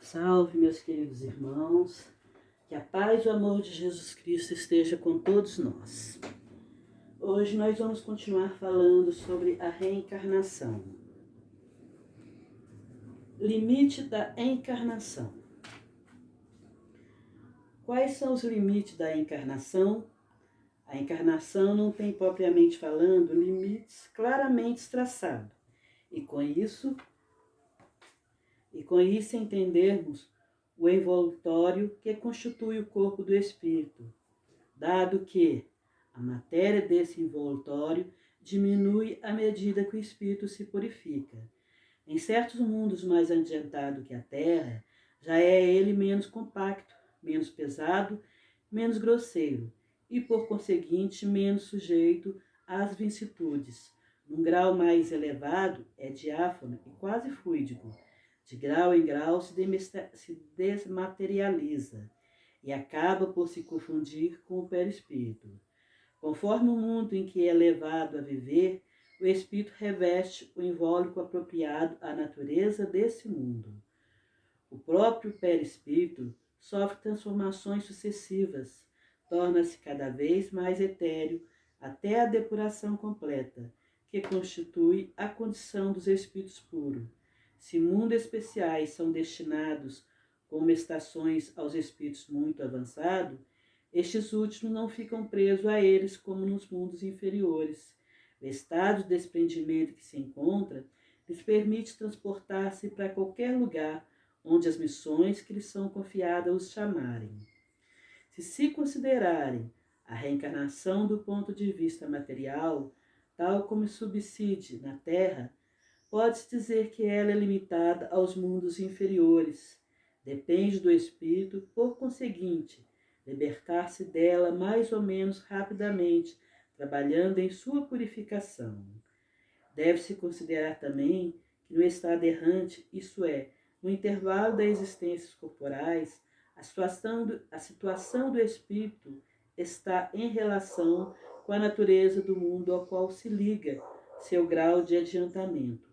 Salve, meus queridos irmãos, que a paz e o amor de Jesus Cristo esteja com todos nós. Hoje nós vamos continuar falando sobre a reencarnação. Limite da encarnação. Quais são os limites da encarnação? A encarnação não tem, propriamente falando, limites claramente traçados. E com isso entendermos o envoltório que constitui o corpo do espírito, dado que a matéria desse envoltório diminui à medida que o espírito se purifica. Em certos mundos mais adiantados que a Terra, já é ele menos compacto, menos pesado, menos grosseiro e, por conseguinte, menos sujeito às vicissitudes. Num grau mais elevado, é diáfano e quase fluídico. De grau em grau se desmaterializa e acaba por se confundir com o perispírito. Conforme o mundo em que é levado a viver, o espírito reveste o invólucro apropriado à natureza desse mundo. O próprio perispírito sofre transformações sucessivas, torna-se cada vez mais etéreo até a depuração completa, que constitui a condição dos espíritos puros. Se mundos especiais são destinados como estações aos espíritos muito avançados, estes últimos não ficam presos a eles como nos mundos inferiores. O estado de desprendimento que se encontra lhes permite transportar-se para qualquer lugar onde as missões que lhes são confiadas os chamarem. Se considerarem a reencarnação do ponto de vista material, tal como subside na Terra, pode-se dizer que ela é limitada aos mundos inferiores. Depende do espírito, por conseguinte, libertar-se dela mais ou menos rapidamente, trabalhando em sua purificação. Deve-se considerar também que no estado errante, isto é, no intervalo das existências corporais, a situação do espírito está em relação com a natureza do mundo ao qual se liga seu grau de adiantamento.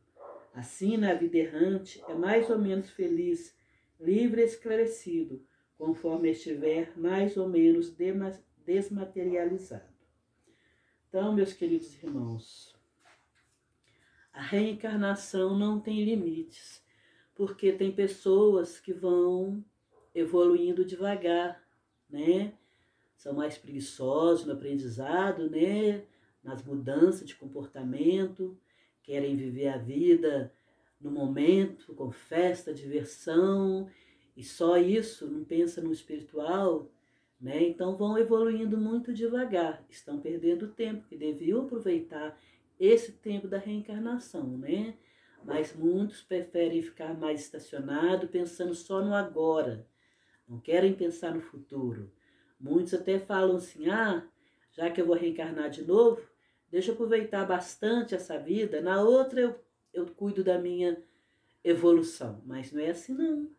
Assim, na vida errante, é mais ou menos feliz, livre e esclarecido, conforme estiver mais ou menos desmaterializado. Então, meus queridos irmãos, a reencarnação não tem limites, porque tem pessoas que vão evoluindo devagar, né? São mais preguiçosos no aprendizado, né? Nas mudanças de comportamento, querem viver a vida no momento, com festa, diversão, e só isso, não pensa no espiritual, né? Então vão evoluindo muito devagar, estão perdendo tempo, que deviam aproveitar esse tempo da reencarnação, né? Mas muitos preferem ficar mais estacionados, pensando só no agora, não querem pensar no futuro. Muitos até falam assim, já que eu vou reencarnar de novo, deixa eu aproveitar bastante essa vida, na outra eu cuido da minha evolução. Mas não é assim não.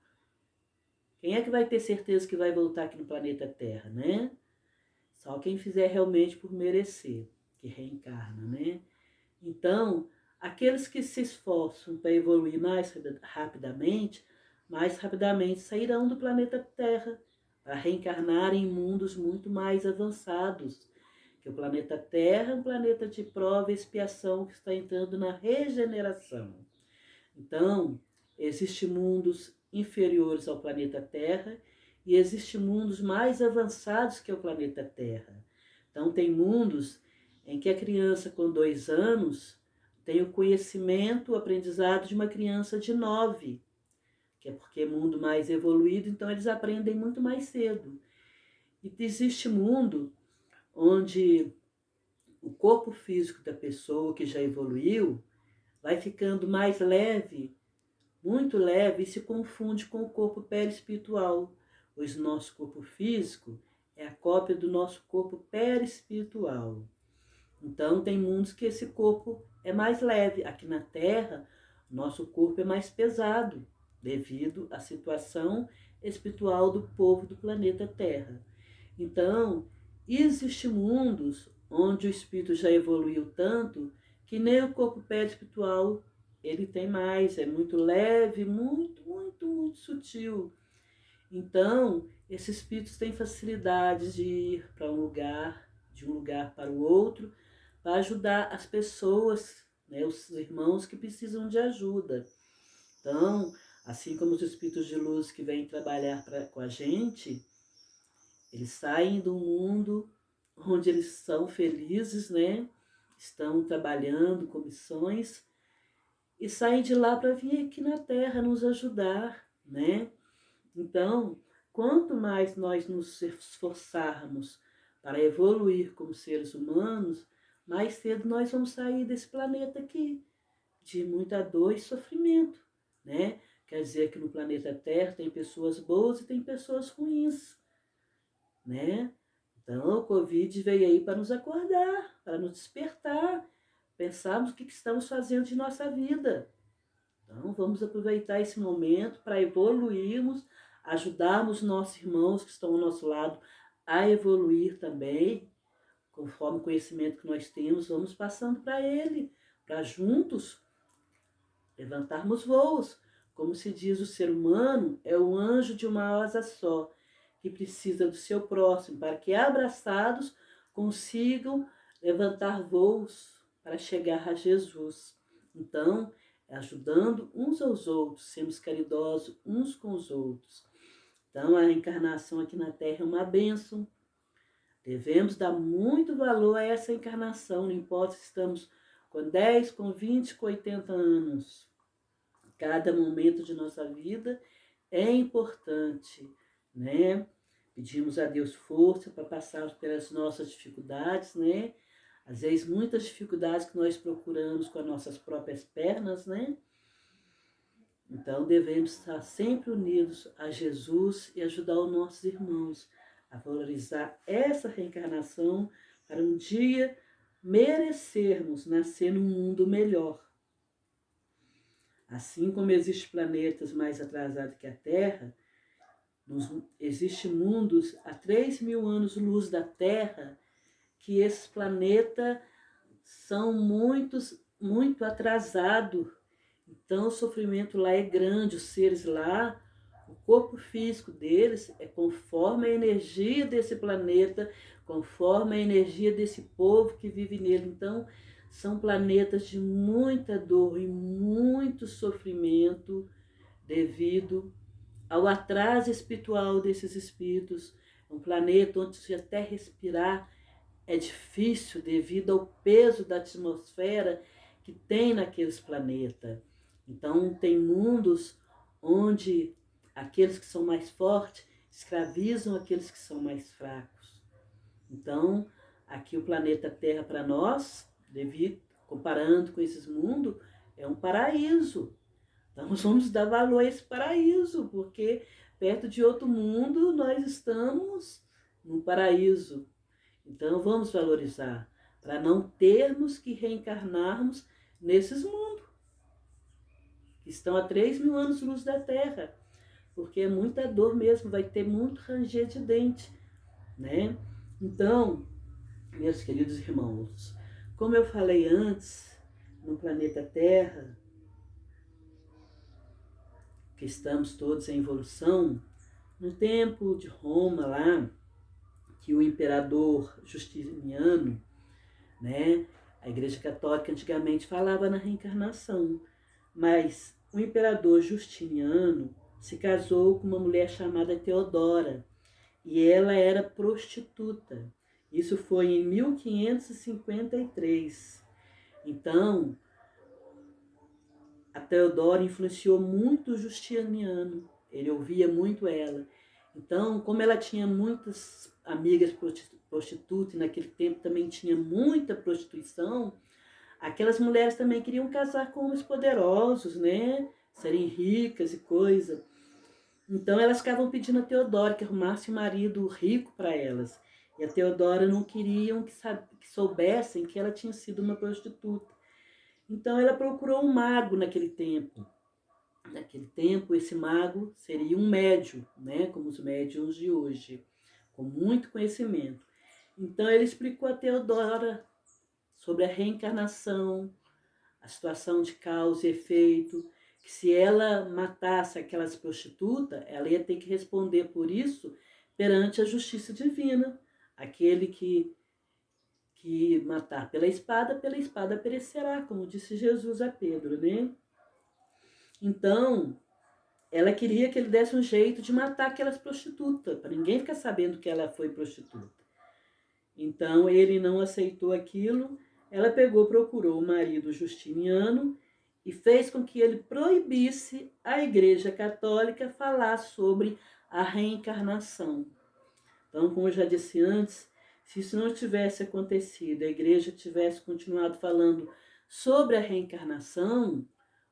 Quem é que vai ter certeza que vai voltar aqui no planeta Terra, né? Só quem fizer realmente por merecer, que reencarna, né? Então, aqueles que se esforçam para evoluir mais rapidamente sairão do planeta Terra para reencarnar em mundos muito mais avançados. Que o planeta Terra é um planeta de prova e expiação que está entrando na regeneração. Então, existem mundos inferiores ao planeta Terra e existem mundos mais avançados que o planeta Terra. Então, tem mundos em que a criança com 2 anos tem o conhecimento, o aprendizado de uma criança de 9, que é porque é mundo mais evoluído, então eles aprendem muito mais cedo. E existe mundo onde o corpo físico da pessoa que já evoluiu vai ficando mais leve, muito leve, e se confunde com o corpo perispiritual, pois nosso corpo físico é a cópia do nosso corpo perispiritual. Então, tem mundos que esse corpo é mais leve. Aqui na Terra, nosso corpo é mais pesado, devido à situação espiritual do povo do planeta Terra. Então, existem mundos onde o espírito já evoluiu tanto que nem o corpo perispiritual ele tem mais, é muito leve, muito muito sutil. Então, esses espíritos têm facilidade de ir para um lugar, de um lugar para o outro, para ajudar as pessoas, né, os irmãos que precisam de ajuda. Então, assim como os espíritos de luz que vêm trabalhar com a gente, eles saem do mundo onde eles são felizes, né? Estão trabalhando com missões e saem de lá para vir aqui na Terra nos ajudar, né? Então, quanto mais nós nos esforçarmos para evoluir como seres humanos, mais cedo nós vamos sair desse planeta aqui, de muita dor e sofrimento, né? Quer dizer que no planeta Terra tem pessoas boas e tem pessoas ruins, né? Então, o Covid veio aí para nos acordar, para nos despertar, pensarmos o que estamos fazendo de nossa vida. Então, vamos aproveitar esse momento para evoluirmos, ajudarmos nossos irmãos que estão ao nosso lado a evoluir também, conforme o conhecimento que nós temos, vamos passando para ele, para juntos levantarmos voos. Como se diz, o ser humano é o anjo de uma asa só, que precisa do seu próximo, para que abraçados consigam levantar voos para chegar a Jesus. Então, ajudando uns aos outros, sermos caridosos uns com os outros. Então, a encarnação aqui na Terra é uma bênção. Devemos dar muito valor a essa encarnação, não importa se estamos com 10, com 20, com 80 anos. Cada momento de nossa vida é importante, né? Pedimos a Deus força para passarmos pelas nossas dificuldades, né? Às vezes, muitas dificuldades que nós procuramos com as nossas próprias pernas, né? Então, devemos estar sempre unidos a Jesus e ajudar os nossos irmãos a valorizar essa reencarnação para um dia merecermos nascer num mundo melhor. Assim como existem planetas mais atrasados que a Terra, existem mundos a 3.000 anos-luz da Terra, que esses planetas são muito atrasados. Então, o sofrimento lá é grande, os seres lá, o corpo físico deles é conforme a energia desse planeta, conforme a energia desse povo que vive nele. Então, são planetas de muita dor e muito sofrimento devido ao atraso espiritual desses espíritos. É um planeta onde até respirar é difícil devido ao peso da atmosfera que tem naqueles planetas. Então, tem mundos onde aqueles que são mais fortes escravizam aqueles que são mais fracos. Então, aqui o planeta Terra para nós, comparando com esses mundos, é um paraíso. Então, nós vamos dar valor a esse paraíso, porque perto de outro mundo nós estamos num paraíso. Então, vamos valorizar, para não termos que reencarnarmos nesses mundos, que estão a 3.000 anos-luz da Terra, porque é muita dor mesmo, vai ter muito ranger de dente, né? Então, meus queridos irmãos, como eu falei antes, no planeta Terra, que estamos todos em evolução, no tempo de Roma lá, que o imperador Justiniano, né, a Igreja Católica antigamente falava na reencarnação, mas o imperador Justiniano se casou com uma mulher chamada Teodora, e ela era prostituta. Isso foi em 1553. Então, a Teodora influenciou muito o Justiniano, ele ouvia muito ela. Então, como ela tinha muitas amigas prostitutas, e naquele tempo também tinha muita prostituição, aquelas mulheres também queriam casar com homens poderosos, né? Serem ricas e coisa. Então, elas ficavam pedindo a Teodora que arrumasse um marido rico para elas. E a Teodora não queriam que soubessem que ela tinha sido uma prostituta. Então, ela procurou um mago naquele tempo. Naquele tempo, esse mago seria um médium, né? Como os médiums de hoje, com muito conhecimento. Então, ele explicou a Teodora sobre a reencarnação, a situação de causa e efeito, que se ela matasse aquelas prostitutas, ela ia ter que responder por isso perante a justiça divina. Aquele que matar pela espada perecerá, como disse Jesus a Pedro, né? Então, ela queria que ele desse um jeito de matar aquelas prostitutas, para ninguém ficar sabendo que ela foi prostituta. Então, ele não aceitou aquilo. Ela pegou, procurou o marido Justiniano e fez com que ele proibisse a Igreja Católica falar sobre a reencarnação. Então, como eu já disse antes, se isso não tivesse acontecido, a Igreja tivesse continuado falando sobre a reencarnação,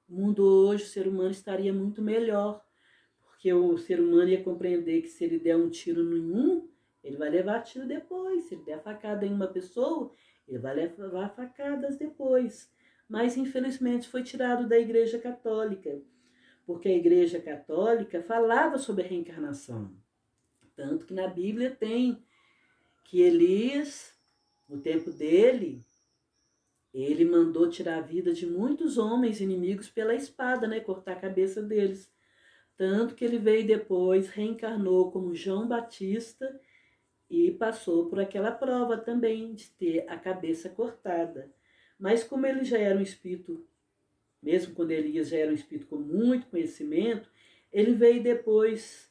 o mundo hoje, o ser humano estaria muito melhor, porque o ser humano ia compreender que se ele der um tiro em um, ele vai levar tiro depois. Se ele der facada em uma pessoa, ele vai levar facadas depois. Mas, infelizmente, foi tirado da Igreja Católica, porque a Igreja Católica falava sobre a reencarnação. Tanto que na Bíblia tem que Elias, no tempo dele, ele mandou tirar a vida de muitos homens inimigos pela espada, né? Cortar a cabeça deles. Tanto que ele veio depois, reencarnou como João Batista e passou por aquela prova também de ter a cabeça cortada. Mas como ele já era um espírito, mesmo quando Elias já era um espírito com muito conhecimento, ele veio depois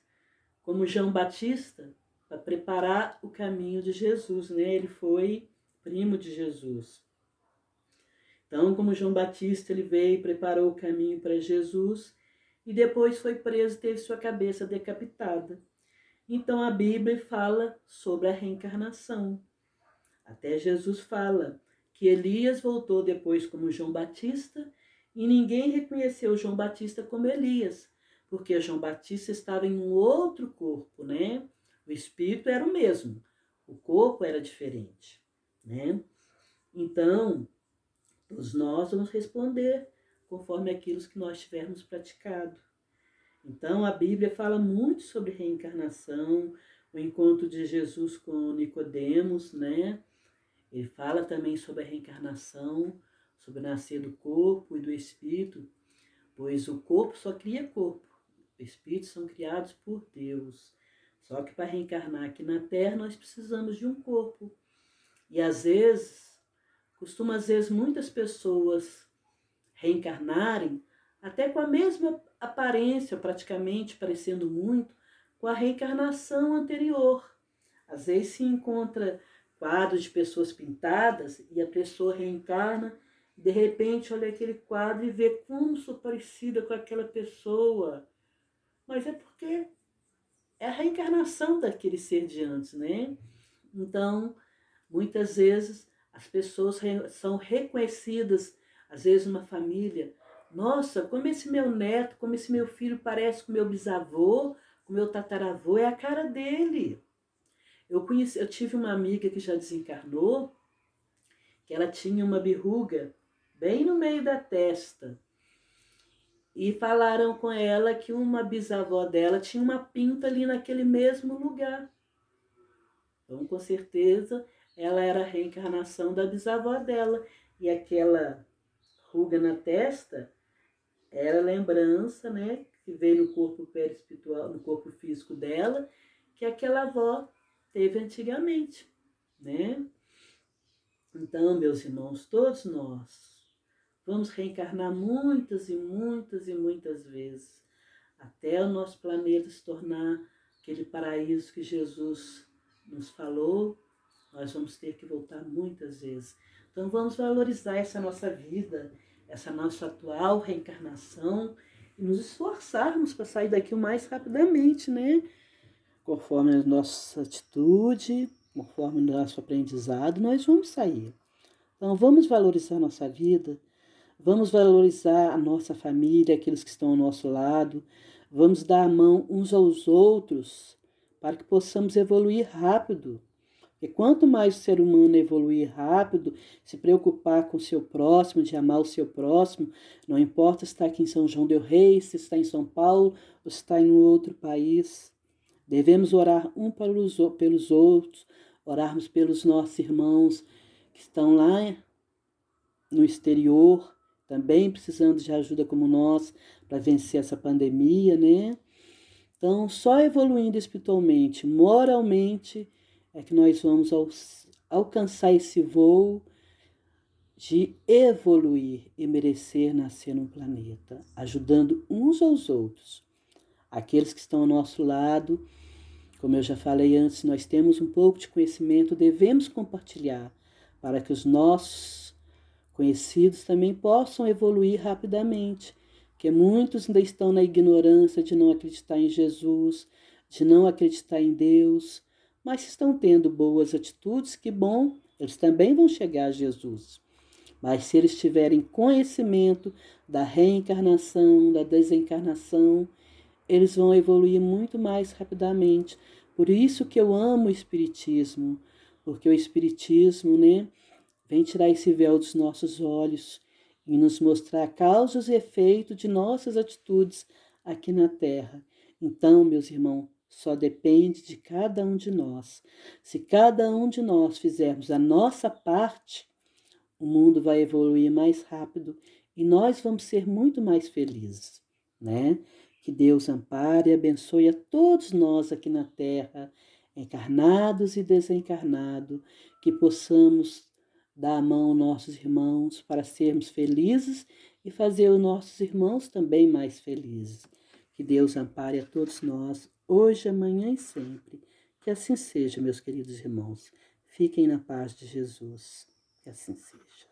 como João Batista para preparar o caminho de Jesus, né? Ele foi primo de Jesus. Então, como João Batista, ele veio e preparou o caminho para Jesus e depois foi preso e teve sua cabeça decapitada. Então, a Bíblia fala sobre a reencarnação. Até Jesus fala que Elias voltou depois como João Batista e ninguém reconheceu João Batista como Elias, porque João Batista estava em um outro corpo, né? O espírito era o mesmo, o corpo era diferente, né? Então, todos nós vamos responder conforme aquilo que nós tivermos praticado. Então, a Bíblia fala muito sobre reencarnação, o encontro de Jesus com Nicodemos, né? Ele fala também sobre a reencarnação, sobre o nascer do corpo e do espírito, pois o corpo só cria corpo, os espíritos são criados por Deus. Só que para reencarnar aqui na Terra nós precisamos de um corpo. E às vezes, muitas pessoas reencarnarem até com a mesma aparência, praticamente parecendo muito, com a reencarnação anterior. Às vezes se encontra quadros de pessoas pintadas e a pessoa reencarna, e de repente olha aquele quadro e vê como sou parecida com aquela pessoa. Mas é porque é a reencarnação daquele ser de antes, né? Então, muitas vezes as pessoas são reconhecidas, às vezes uma família. Nossa, como esse meu neto, como esse meu filho parece com meu bisavô, com meu tataravô, é a cara dele. Eu tive uma amiga que já desencarnou, que ela tinha uma verruga bem no meio da testa. E falaram com ela que uma bisavó dela tinha uma pinta ali naquele mesmo lugar. Então, com certeza, ela era a reencarnação da bisavó dela. E aquela ruga na testa era lembrança, né, que veio no corpo perispiritual, no corpo físico dela, que aquela avó teve antigamente, né? Então, meus irmãos, todos nós vamos reencarnar muitas e muitas e muitas vezes, até o nosso planeta se tornar aquele paraíso que Jesus nos falou. Nós vamos ter que voltar muitas vezes. Então, vamos valorizar essa nossa vida, essa nossa atual reencarnação e nos esforçarmos para sair daqui o mais rapidamente, né? Conforme a nossa atitude, conforme o nosso aprendizado, nós vamos sair. Então, vamos valorizar a nossa vida, vamos valorizar a nossa família, aqueles que estão ao nosso lado, vamos dar a mão uns aos outros para que possamos evoluir rápido. E quanto mais o ser humano evoluir rápido, se preocupar com o seu próximo, de amar o seu próximo, não importa se está aqui em São João del Rei, se está em São Paulo ou se está em um outro país. Devemos orar pelos outros, orarmos pelos nossos irmãos que estão lá no exterior, também precisando de ajuda como nós para vencer essa pandemia, né? Então, só evoluindo espiritualmente, moralmente, é que nós vamos alcançar esse voo de evoluir e merecer nascer num planeta, ajudando uns aos outros. Aqueles que estão ao nosso lado, como eu já falei antes, nós temos um pouco de conhecimento, devemos compartilhar para que os nossos conhecidos também possam evoluir rapidamente, porque muitos ainda estão na ignorância de não acreditar em Jesus, de não acreditar em Deus, mas estão tendo boas atitudes, que bom, eles também vão chegar a Jesus. Mas se eles tiverem conhecimento da reencarnação, da desencarnação, eles vão evoluir muito mais rapidamente. Por isso que eu amo o Espiritismo, porque o Espiritismo, né, vem tirar esse véu dos nossos olhos e nos mostrar causas e efeitos de nossas atitudes aqui na Terra. Então, meus irmãos, só depende de cada um de nós. Se cada um de nós fizermos a nossa parte, o mundo vai evoluir mais rápido e nós vamos ser muito mais felizes, né? Que Deus ampare e abençoe a todos nós aqui na Terra, encarnados e desencarnados, que possamos dar a mão aos nossos irmãos para sermos felizes e fazer os nossos irmãos também mais felizes. Que Deus ampare a todos nós, hoje, amanhã e sempre. Que assim seja, meus queridos irmãos. Fiquem na paz de Jesus. Que assim seja.